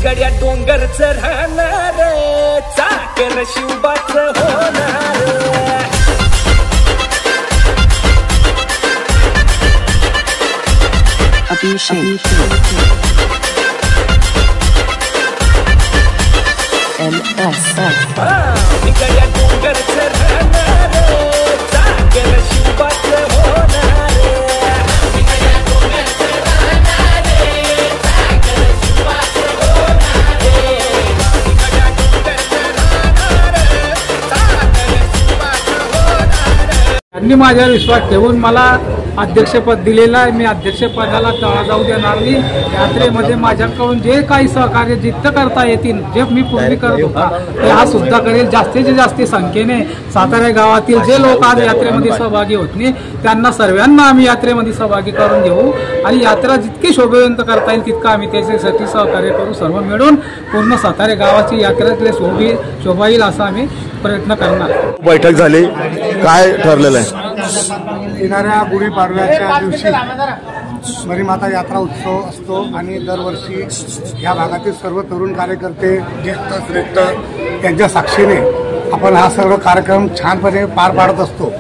गड्या डोंगरच राहणार चाकर शिवबाच होणार गड्या डोंगरच राहणार चाकर शिवबाच होणार त्यांनी माझ्यावर विश्वास ठेवून मला अध्यक्षपद दिलेलं आहे. मी अध्यक्षपदाला तळा जाऊ देणार नाही. यात्रेमध्ये माझ्याकडून जे काही सहकार्य जितकं करता येतील, जे मी पूर्वी करत होता ते हा सुद्धा करेल. जास्तीत जास्त संख्येने सातारा गावातील जे लोक आज यात्रेमध्ये सहभागी होत नाही त्यांना सर्वांना आम्ही यात्रेमध्ये सहभागी करून घेऊ आणि यात्रा जितकी शोभावंत करता येईल तितकं आम्ही त्याच्यासाठी सहकार्य करू. सर्व मिळून पूर्ण सातारा गावाची यात्रेतले शोभा येईल असा आम्ही प्रयत्न करणार. बैठक झाली, काय ठरलेलं आहे? येणाऱ्या गुढीपाडव्याच्या दिवशी मरीमाता यात्रा उत्सव असतो आणि दरवर्षी या भागातील सर्व तरुण कार्यकर्ते, ज्येष्ठ श्रेष्ठ यांच्या साक्षीने आपण हा सर्व कार्यक्रम छानपणे पार पाडत असतो.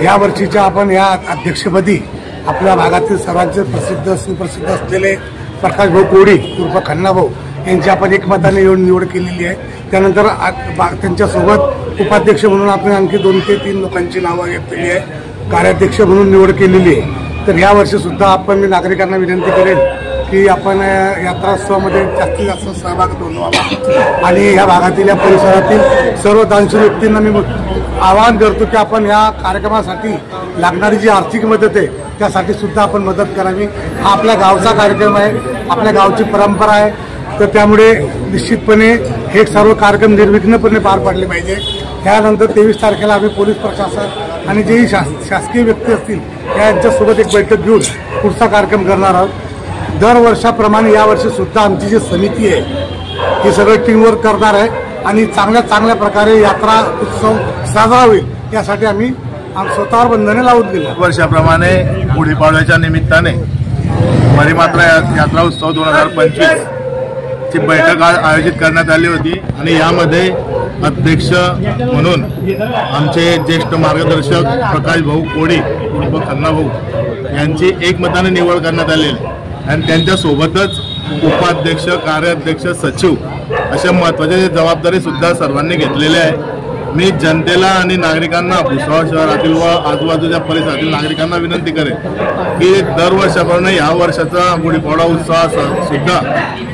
या वर्षीच्या आपण या अध्यक्षपदी आपल्या भागातील सर्वांचे प्रसिद्ध सुप्रसिद्ध असलेले प्रकाश भाऊ कोडी उर्फ खन्नाभाऊ यांची आपण एकमताने निवड केलेली आहे. त्यानंतर त्यांच्यासोबत उपाध्यक्ष म्हणून आपण आणखी 2 ते 3 लोकांची नावं घेतलेली आहे. कार्याध्यक्ष म्हणून निवड केलेली आहे. तर या वर्षी सुद्धा आपण मी नागरिकांना विनंती करेन की आपण यात्रोत्सवामध्ये जास्तीत जास्त सहभाग नोंदवावा आणि या भागातील या परिसरातील सर्व दानशूर व्यक्तींना मी आवाहन करतो की आपण या कार्यक्रमासाठी लागणारी जी आर्थिक मदत आहे त्यासाठी सुद्धा आपण मदत करावी. हा आपल्या गावचा कार्यक्रम आहे, आपल्या गावची परंपरा आहे. तर त्यामुळे निश्चितपणे हे सर्व कार्यक्रम निर्विघ्नपणे पार पाडले पाहिजे. त्यानंतर 23 तारखेला आम्ही पोलीस प्रशासन आणि जेही शासकीय व्यक्ती असतील यांच्यासोबत एक बैठक घेऊन पुढचा कार्यक्रम करणार आहोत. दरवर्षाप्रमाणे यावर्षी सुद्धा आमची जी समिती आहे ही सगळं टीमवर्क करणार आहे आणि चांगल्या प्रकारे यात्रा उत्सव साजरा होईल यासाठी आम्ही स्वतःवर बंधने लावून दिली. वर्षाप्रमाणे गुढीपाडव्याच्या निमित्ताने मरीमाता यात्रा उत्सव 2025 ची बैठक आयोजित करण्यात आली होती आणि यामध्ये अध्यक्ष म्हणून आमचे ज्येष्ठ मार्गदर्शक प्रकाश भाऊ कोडी उर्फ खन्नाभाऊ यांची एकमताने निवड करण्यात आलेली आणि त्यांच्यासोबतच उपाध्यक्ष, कार्याध्यक्ष, सचिव अशा महत्त्वाच्या जबाबदारी सुद्धा सर्वांनी घेतलेल्या आहे. मी जनतेला आणि नागरिकांना भुसावळ शहरातील व आजूबाजूच्या परिसरातील नागरिकांना विनंती करेन की दरवर्षाप्रमाणे या वर्षाचा गुढीपाडवा उत्सव सुद्धा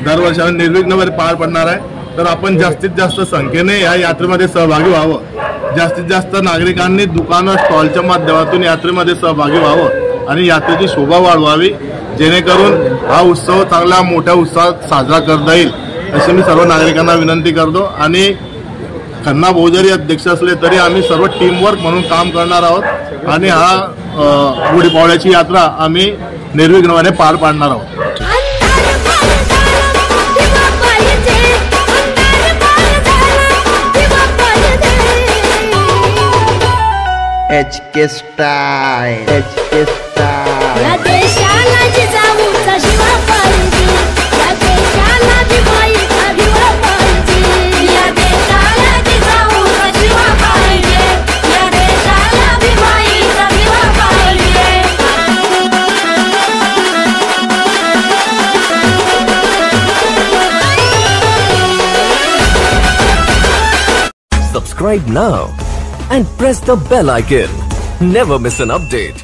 दरवर्षाला निर्विघ्नपणे पार पडणार आहे. तर आपण जास्तीत जास्त संख्येने या यात्रेमध्ये सहभागी व्हावं. जास्तीत जास्त नागरिकांनी दुकानं, स्टॉलच्या माध्यमातून यात्रेमध्ये सहभागी व्हावं आणि यात्रेची शोभा वाढवावी जेणेकरून हा उत्सव चांगला मोठ्या उत्साहात साजरा करता येईल अशी मी सर्व नागरिकांना विनंती करतो. आणि खन्नाभाऊ जरी अध्यक्ष असले तरी आम्ही सर्व टीमवर्क म्हणून काम करणार आहोत आणि हा गुढीपाडव्याची यात्रा आम्ही निर्विघ्नपणे पार पाडणार आहोत. HK Style, HK Style. या देशाला जिजाऊचा शिवा पाहिजे, या देशाला दिवाळीचा दिवा पाहिजे, या देशाला जिजाऊचा शिवा पाहिजे, या देशाला दिवाळीचा दिवा पाहिजे. Subscribe now and press the bell icon. Never miss an update.